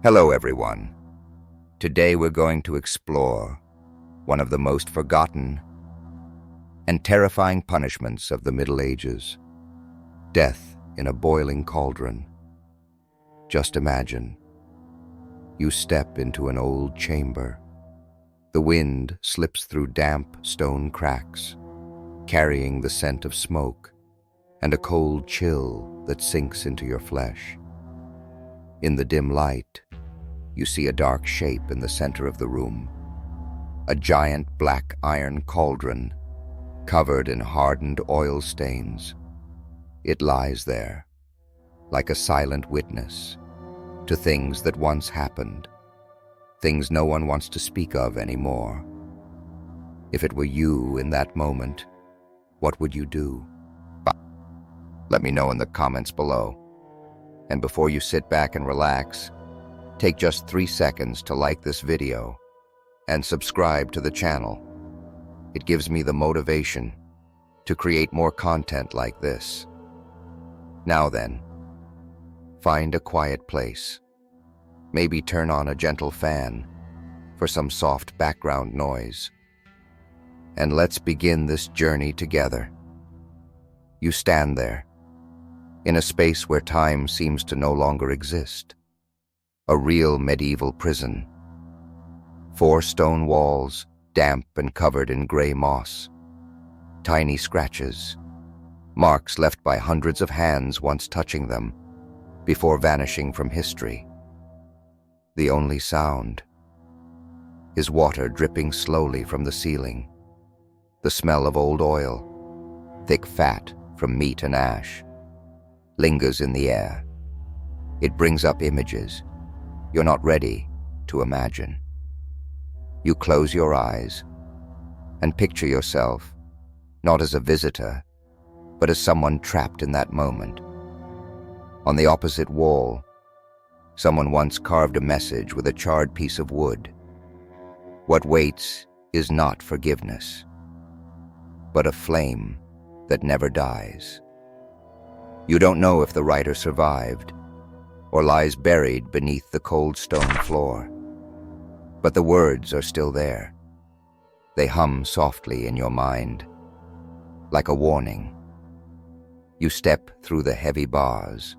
Hello, everyone. Today we're going to explore one of the most forgotten and terrifying punishments of the Middle Ages: death in a boiling cauldron. Just imagine, you step into an old chamber. The wind slips through damp stone cracks, carrying the scent of smoke and a cold chill that sinks into your flesh. In the dim light, you see a dark shape in the center of the room, a giant black iron cauldron covered in hardened oil stains. It lies there, like a silent witness to things that once happened, things no one wants to speak of anymore. If it were you in that moment, what would you do? Let me know in the comments below. And before you sit back and relax, take just 3 seconds to like this video and subscribe to the channel. It gives me the motivation to create more content like this. Now then, find a quiet place. Maybe turn on a gentle fan for some soft background noise. And let's begin this journey together. You stand there, in a space where time seems to no longer exist. A real medieval prison. 4 stone walls, damp and covered in gray moss. Tiny scratches, marks left by hundreds of hands once touching them, before vanishing from history. The only sound is water dripping slowly from the ceiling, the smell of old oil, thick fat from meat and ash, lingers in the air. It brings up images you're not ready to imagine. You close your eyes and picture yourself not as a visitor, but as someone trapped in that moment. On the opposite wall, someone once carved a message with a charred piece of wood. What waits is not forgiveness, but a flame that never dies. You don't know if the writer survived or lies buried beneath the cold stone floor, but the words are still there. They hum softly in your mind, like a warning. You step through the heavy bars.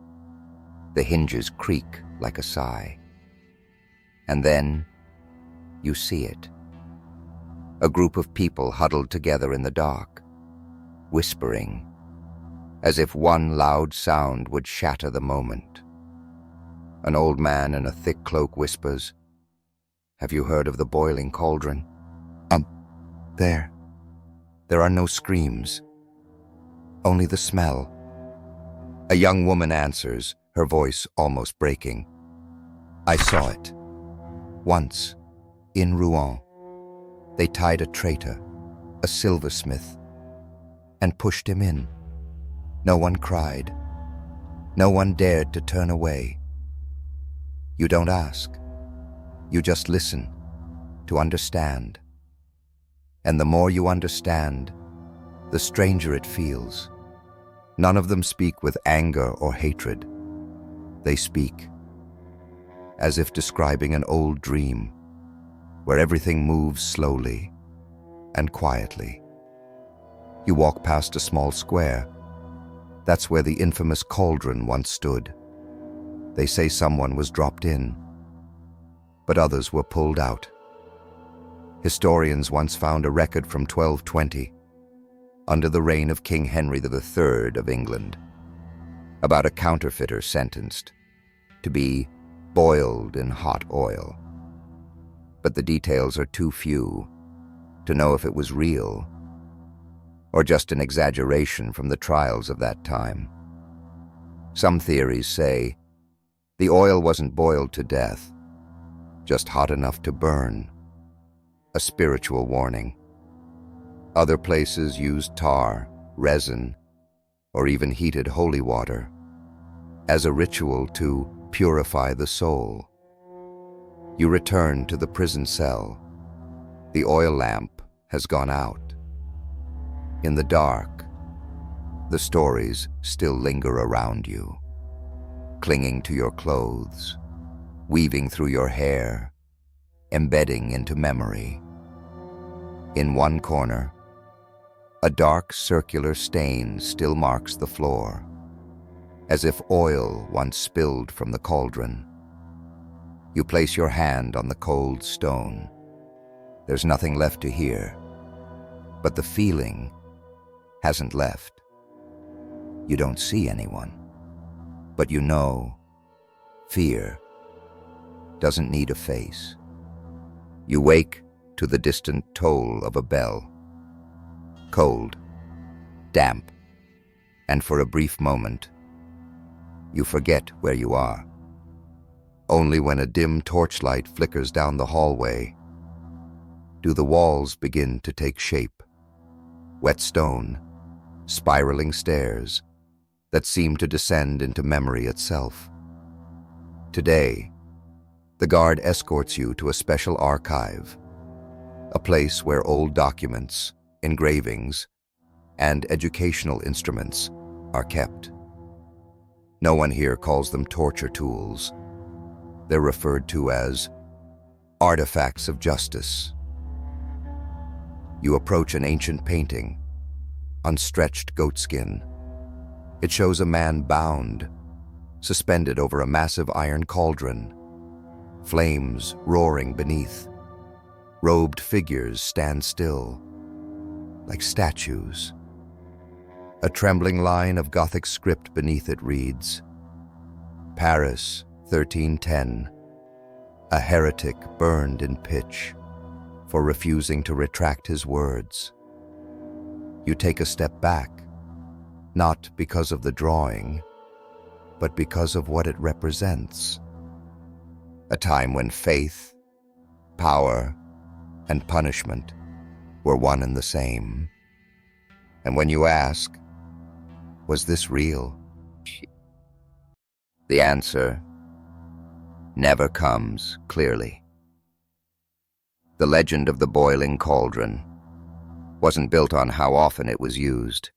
The hinges creak like a sigh. And then you see it. A group of people huddled together in the dark, whispering, as if one loud sound would shatter the moment. An old man in a thick cloak whispers, "Have you heard of the Boiling Cauldron?" There are no screams, only the smell. A young woman answers, her voice almost breaking. "I saw it. Once, in Rouen, they tied a traitor, a silversmith, and pushed him in. No one cried. No one dared to turn away. You don't ask. You just listen to understand. And the more you understand, the stranger it feels. None of them speak with anger or hatred. They speak as if describing an old dream where everything moves slowly and quietly. You walk past a small square. That's where the infamous cauldron once stood. They say someone was dropped in, but others were pulled out. Historians once found a record from 1220, under the reign of King Henry III of England, about a counterfeiter sentenced to be boiled in hot oil. But the details are too few to know if it was real or just an exaggeration from the trials of that time. Some theories say the oil wasn't boiled to death, just hot enough to burn, a spiritual warning. Other places used tar, resin, or even heated holy water as a ritual to purify the soul. You return to the prison cell. The oil lamp has gone out. In the dark, the stories still linger around you, clinging to your clothes, weaving through your hair, embedding into memory. In one corner, a dark circular stain still marks the floor, as if oil once spilled from the cauldron. You place your hand on the cold stone. There's nothing left to hear, but the feeling hasn't left. You don't see anyone, but you know fear doesn't need a face. You wake to the distant toll of a bell. Cold, damp, and for a brief moment, you forget where you are. Only when a dim torchlight flickers down the hallway do the walls begin to take shape. Wet stone, spiraling stairs that seem to descend into memory itself. Today, the guard escorts you to a special archive, a place where old documents, engravings, and educational instruments are kept. No one here calls them torture tools. They're referred to as artifacts of justice. You approach an ancient painting, unstretched goatskin. It shows a man bound, suspended over a massive iron cauldron, flames roaring beneath. Robed figures stand still, like statues. A trembling line of Gothic script beneath it reads, Paris, 1310, a heretic burned in pitch for refusing to retract his words. You take a step back, not because of the drawing, but because of what it represents. A time when faith, power, and punishment were one and the same. And when you ask, was this real? The answer never comes clearly. The legend of the Boiling Cauldron wasn't built on how often it was used,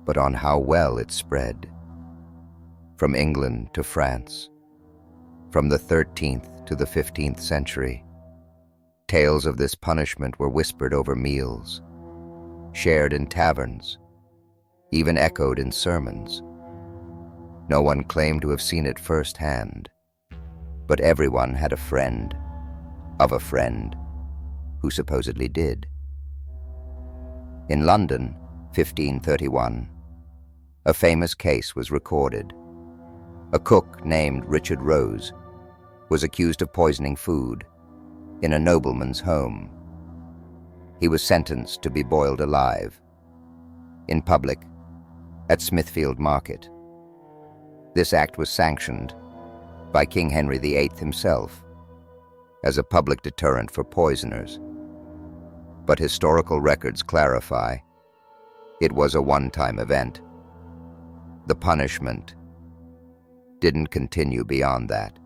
but on how well it spread. From England to France, from the 13th to the 15th century, tales of this punishment were whispered over meals, shared in taverns, even echoed in sermons. No one claimed to have seen it firsthand, but everyone had a friend of a friend who supposedly did. In London, 1531, a famous case was recorded. A cook named Richard Rose was accused of poisoning food in a nobleman's home. He was sentenced to be boiled alive in public at Smithfield Market. This act was sanctioned by King Henry VIII himself as a public deterrent for poisoners. But historical records clarify it was a one-time event. The punishment didn't continue beyond that.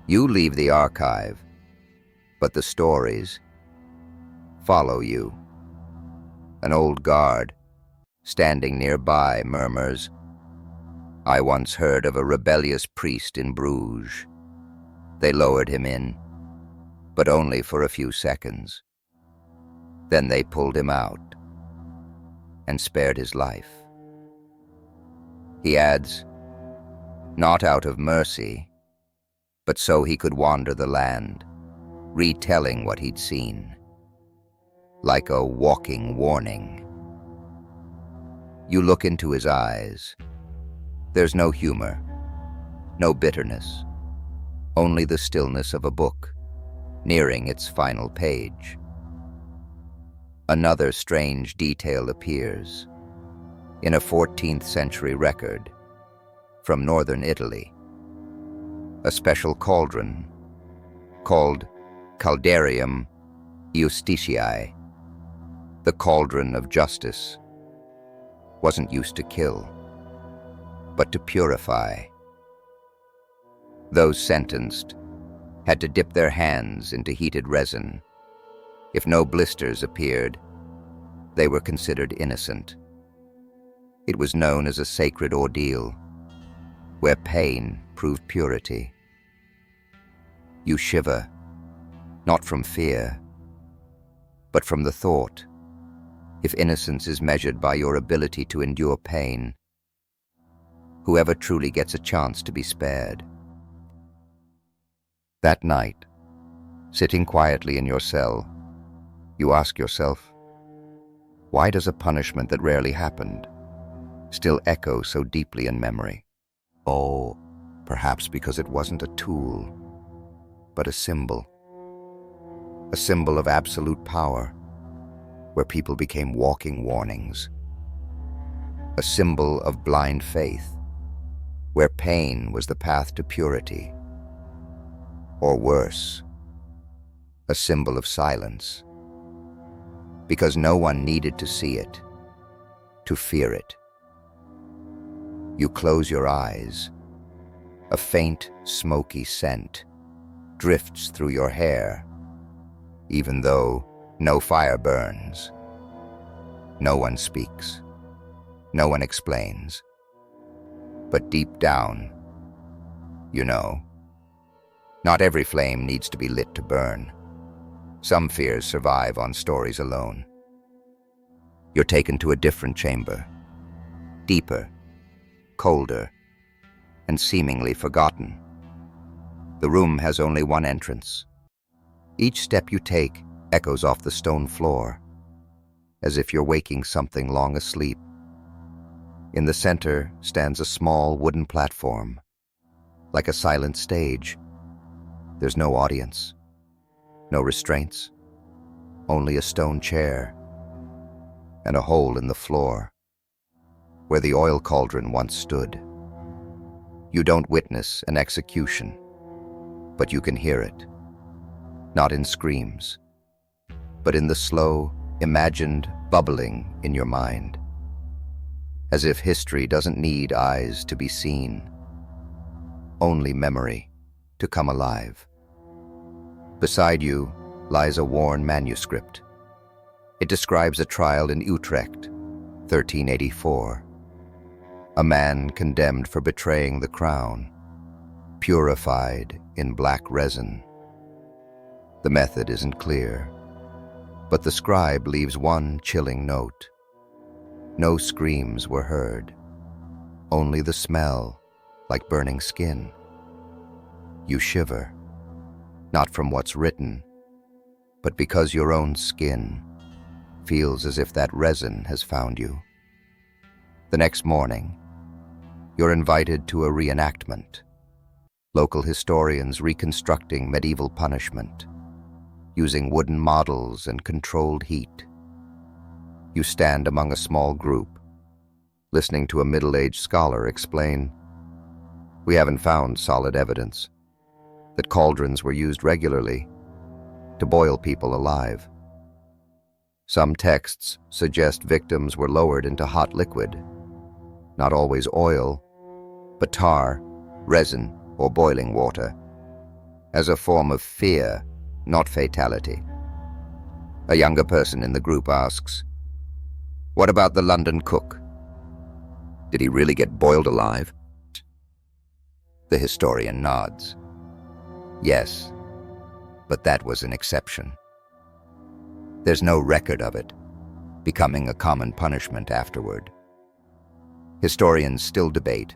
You leave the archive, but the stories follow you. An old guard standing nearby murmurs, I once heard of a rebellious priest in Bruges. They lowered him in, but only for a few seconds. Then they pulled him out and spared his life. He adds, not out of mercy, but so he could wander the land, retelling what he'd seen, like a walking warning. You look into his eyes. There's no humor, no bitterness, only the stillness of a book nearing its final page. Another strange detail appears in a 14th century record from northern Italy. A special cauldron called Caldarium Justitiae, the cauldron of justice, wasn't used to kill, but to purify. Those sentenced had to dip their hands into heated resin. If no blisters appeared, they were considered innocent. It was known as a sacred ordeal, where pain proved purity. You shiver, not from fear, but from the thought, if innocence is measured by your ability to endure pain, whoever truly gets a chance to be spared. That night, sitting quietly in your cell, you ask yourself, why does a punishment that rarely happened still echo so deeply in memory? Oh, perhaps because it wasn't a tool, but a symbol of absolute power, where people became walking warnings. A symbol of blind faith, where pain was the path to purity. Or worse, a symbol of silence, because no one needed to see it, to fear it. You close your eyes. A faint, smoky scent drifts through your hair, even though no fire burns. No one speaks. No one explains. But deep down, you know, not every flame needs to be lit to burn. Some fears survive on stories alone. You're taken to a different chamber, deeper, colder, and seemingly forgotten. The room has only one entrance. Each step you take echoes off the stone floor, as if you're waking something long asleep. In the center stands a small wooden platform, like a silent stage. There's no audience, no restraints, only a stone chair and a hole in the floor where the oil cauldron once stood. You don't witness an execution, but you can hear it, not in screams, but in the slow, imagined bubbling in your mind, as if history doesn't need eyes to be seen, only memory to come alive. Beside you lies a worn manuscript. It describes a trial in Utrecht, 1384. A man condemned for betraying the crown, purified in black resin. The method isn't clear, but the scribe leaves one chilling note. No screams were heard, only the smell, like burning skin. You shiver, not from what's written, but because your own skin feels as if that resin has found you. The next morning, you're invited to a reenactment. Local historians reconstructing medieval punishment, using wooden models and controlled heat. You stand among a small group, listening to a middle-aged scholar explain, "We haven't found solid evidence that cauldrons were used regularly to boil people alive. Some texts suggest victims were lowered into hot liquid, not always oil, but tar, resin, or boiling water, as a form of fear, not fatality." A younger person in the group asks, "What about the London cook? Did he really get boiled alive?" The historian nods. Yes, but that was an exception. There's no record of it becoming a common punishment afterward. Historians still debate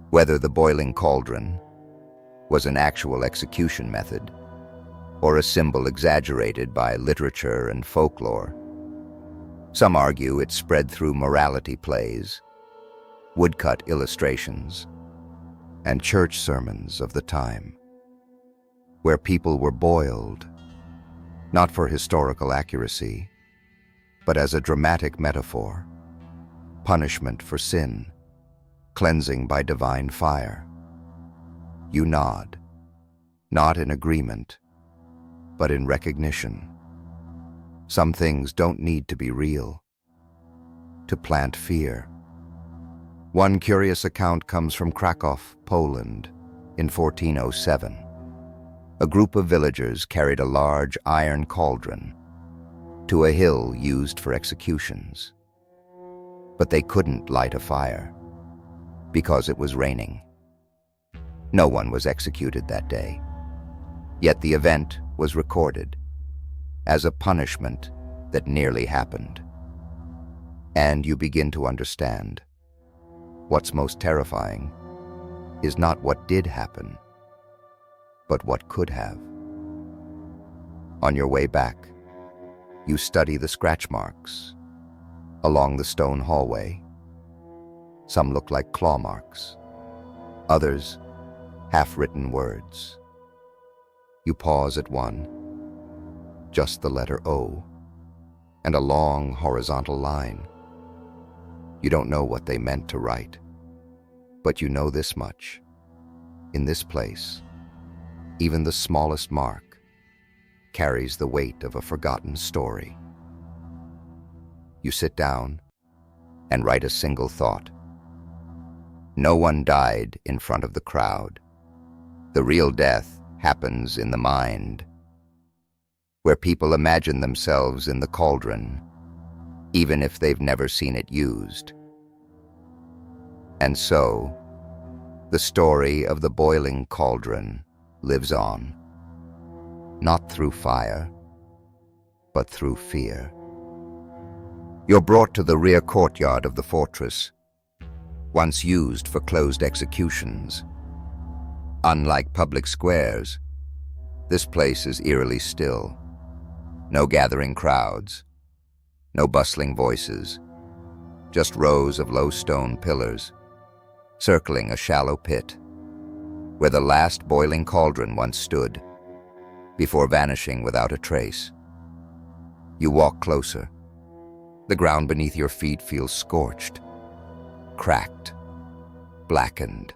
whether the boiling cauldron was an actual execution method or a symbol exaggerated by literature and folklore. Some argue it spread through morality plays, woodcut illustrations, and church sermons of the time, where people were boiled, not for historical accuracy, but as a dramatic metaphor, punishment for sin, cleansing by divine fire. You nod, not in agreement, but in recognition. Some things don't need to be real to plant fear. One curious account comes from Krakow, Poland, in 1407. A group of villagers carried a large iron cauldron to a hill used for executions. But they couldn't light a fire because it was raining. No one was executed that day, yet the event was recorded as a punishment that nearly happened. And you begin to understand what's most terrifying is not what did happen, but what could have. On your way back, you study the scratch marks along the stone hallway. Some look like claw marks, others half-written words. You pause at one, just the letter O, and a long horizontal line. You don't know what they meant to write, but you know this much. In this place, even the smallest mark carries the weight of a forgotten story. You sit down and write a single thought. No one died in front of the crowd. The real death happens in the mind, where people imagine themselves in the cauldron, even if they've never seen it used. And so, the story of the Boiling Cauldron lives on, not through fire, but through fear. You're brought to the rear courtyard of the fortress, once used for closed executions. Unlike public squares, this place is eerily still. No gathering crowds, no bustling voices, just rows of low stone pillars, circling a shallow pit, where the last boiling cauldron once stood, before vanishing without a trace. You walk closer. The ground beneath your feet feels scorched, cracked, blackened.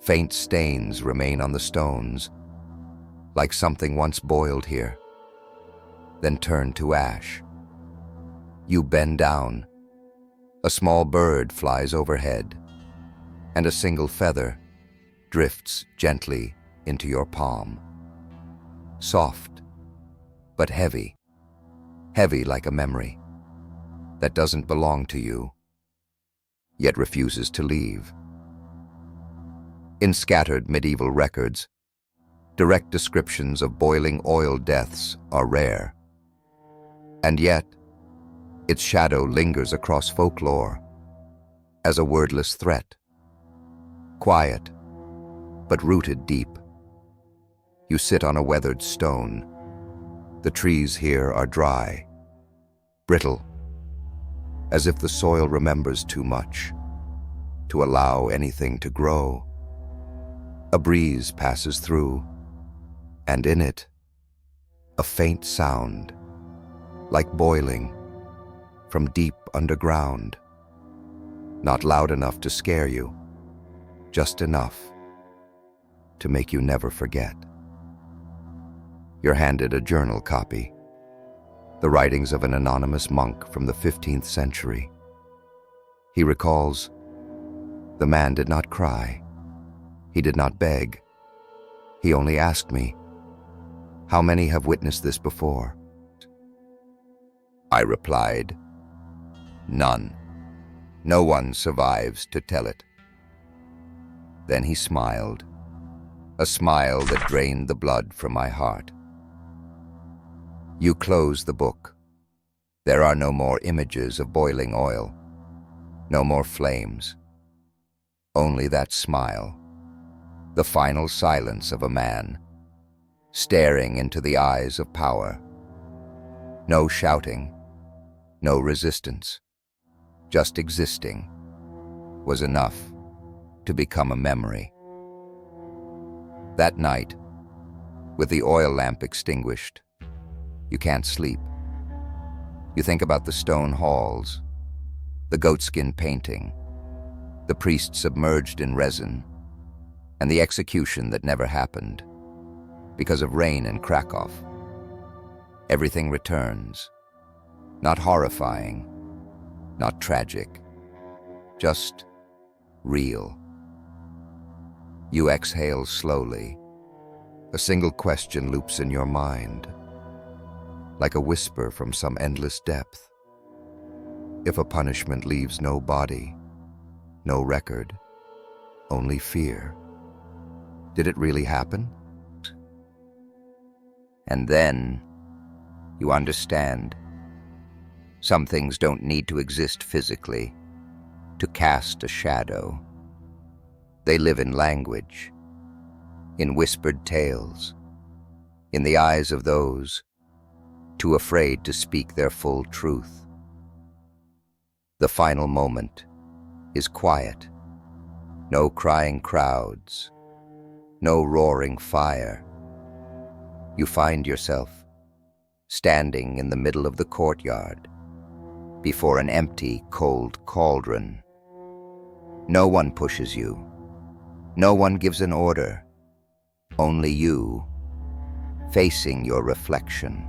Faint stains remain on the stones, like something once boiled here, then turned to ash. You bend down. A small bird flies overhead, and a single feather drifts gently into your palm. Soft, but heavy, heavy like a memory that doesn't belong to you, yet refuses to leave. In scattered medieval records, direct descriptions of boiling oil deaths are rare, and yet its shadow lingers across folklore as a wordless threat, quiet but rooted deep. You sit on a weathered stone. The trees here are dry, brittle, as if the soil remembers too much to allow anything to grow. A breeze passes through, and in it, a faint sound, like boiling from deep underground. Not loud enough to scare you, just enough to make you never forget. You're handed a journal copy, the writings of an anonymous monk from the 15th century. He recalls, "The man did not cry. He did not beg. He only asked me, 'How many have witnessed this before?' I replied, 'None. No one survives to tell it.' Then he smiled, a smile that drained the blood from my heart. You close the book. There are no more images of boiling oil, no more flames. Only that smile, the final silence of a man, staring into the eyes of power. No shouting, no resistance, just existing was enough to become a memory. That night, with the oil lamp extinguished, you can't sleep. You think about the stone halls, the goatskin painting, the priest submerged in resin, and the execution that never happened because of rain in Krakow. Everything returns, not horrifying, not tragic, just real. You exhale slowly. A single question loops in your mind, like a whisper from some endless depth. If a punishment leaves no body, no record, only fear, Did it really happen? And then you understand. Some things don't need to exist physically to cast a shadow. They live in language, in whispered tales, in the eyes of those too afraid to speak their full truth. The final moment is quiet. No crying crowds, no roaring fire. You find yourself standing in the middle of the courtyard before an empty, cold cauldron. No one pushes you. No one gives an order. Only you, facing your reflection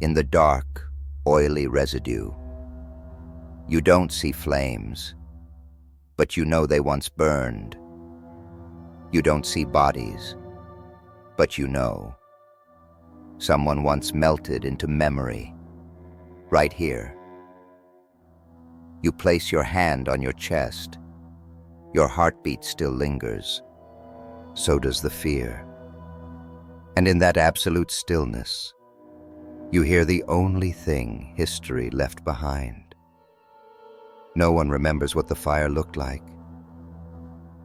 in the dark, oily residue. You don't see flames, but you know they once burned. You don't see bodies, but you know someone once melted into memory, right here. You place your hand on your chest. Your heartbeat still lingers. So does the fear. And in that absolute stillness, you hear the only thing history left behind. No one remembers what the fire looked like,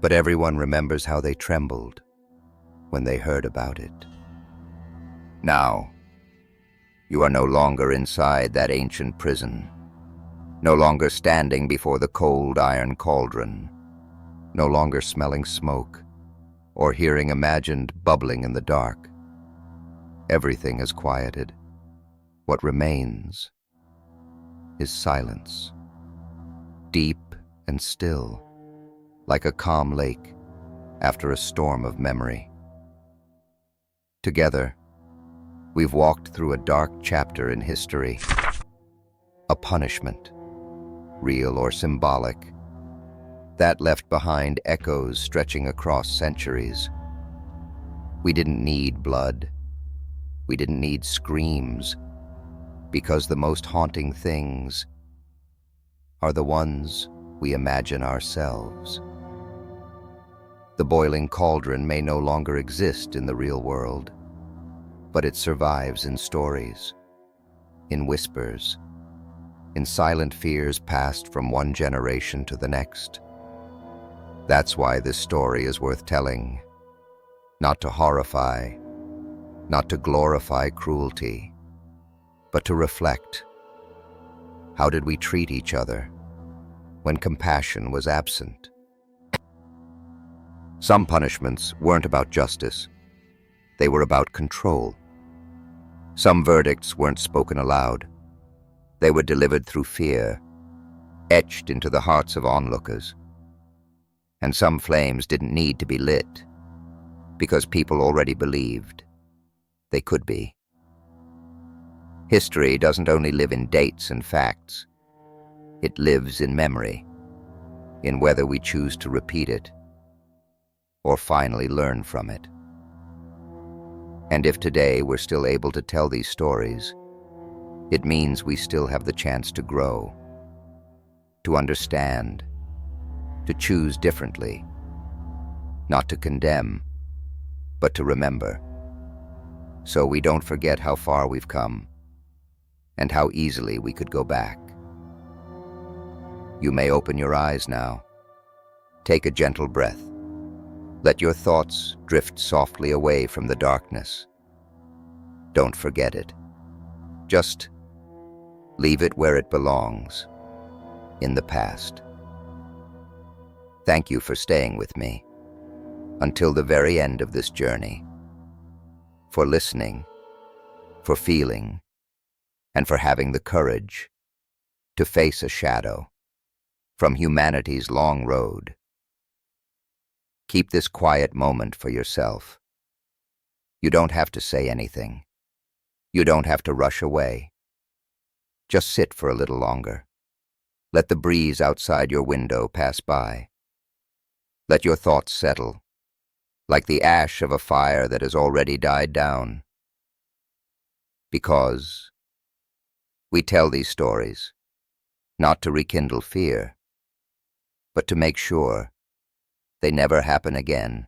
but everyone remembers how they trembled when they heard about it. Now, you are no longer inside that ancient prison, no longer standing before the cold iron cauldron, no longer smelling smoke or hearing imagined bubbling in the dark. Everything is quieted. What remains is silence, deep and still, like a calm lake after a storm of memory. Together, we've walked through a dark chapter in history, a punishment, real or symbolic, that left behind echoes stretching across centuries. We didn't need blood. We didn't need screams, because the most haunting things are the ones we imagine ourselves. The boiling cauldron may no longer exist in the real world, but it survives in stories, in whispers, in silent fears passed from one generation to the next. That's why this story is worth telling, not to horrify, not to glorify cruelty, but to reflect. How did we treat each other when compassion was absent? Some punishments weren't about justice. They were about control. Some verdicts weren't spoken aloud. They were delivered through fear, etched into the hearts of onlookers. And some flames didn't need to be lit, because people already believed they could be. History doesn't only live in dates and facts. It lives in memory, in whether we choose to repeat it or finally learn from it. And if today we're still able to tell these stories, it means we still have the chance to grow, to understand, to choose differently, not to condemn, but to remember, so we don't forget how far we've come and how easily we could go back. You may open your eyes now. Take a gentle breath. Let your thoughts drift softly away from the darkness. Don't forget it. Just leave it where it belongs, in the past. Thank you for staying with me until the very end of this journey, for listening, for feeling, and for having the courage to face a shadow from humanity's long road. Keep this quiet moment for yourself. You don't have to say anything. You don't have to rush away. Just sit for a little longer. Let the breeze outside your window pass by. Let your thoughts settle, like the ash of a fire that has already died down. Because we tell these stories, not to rekindle fear, but to make sure they never happen again.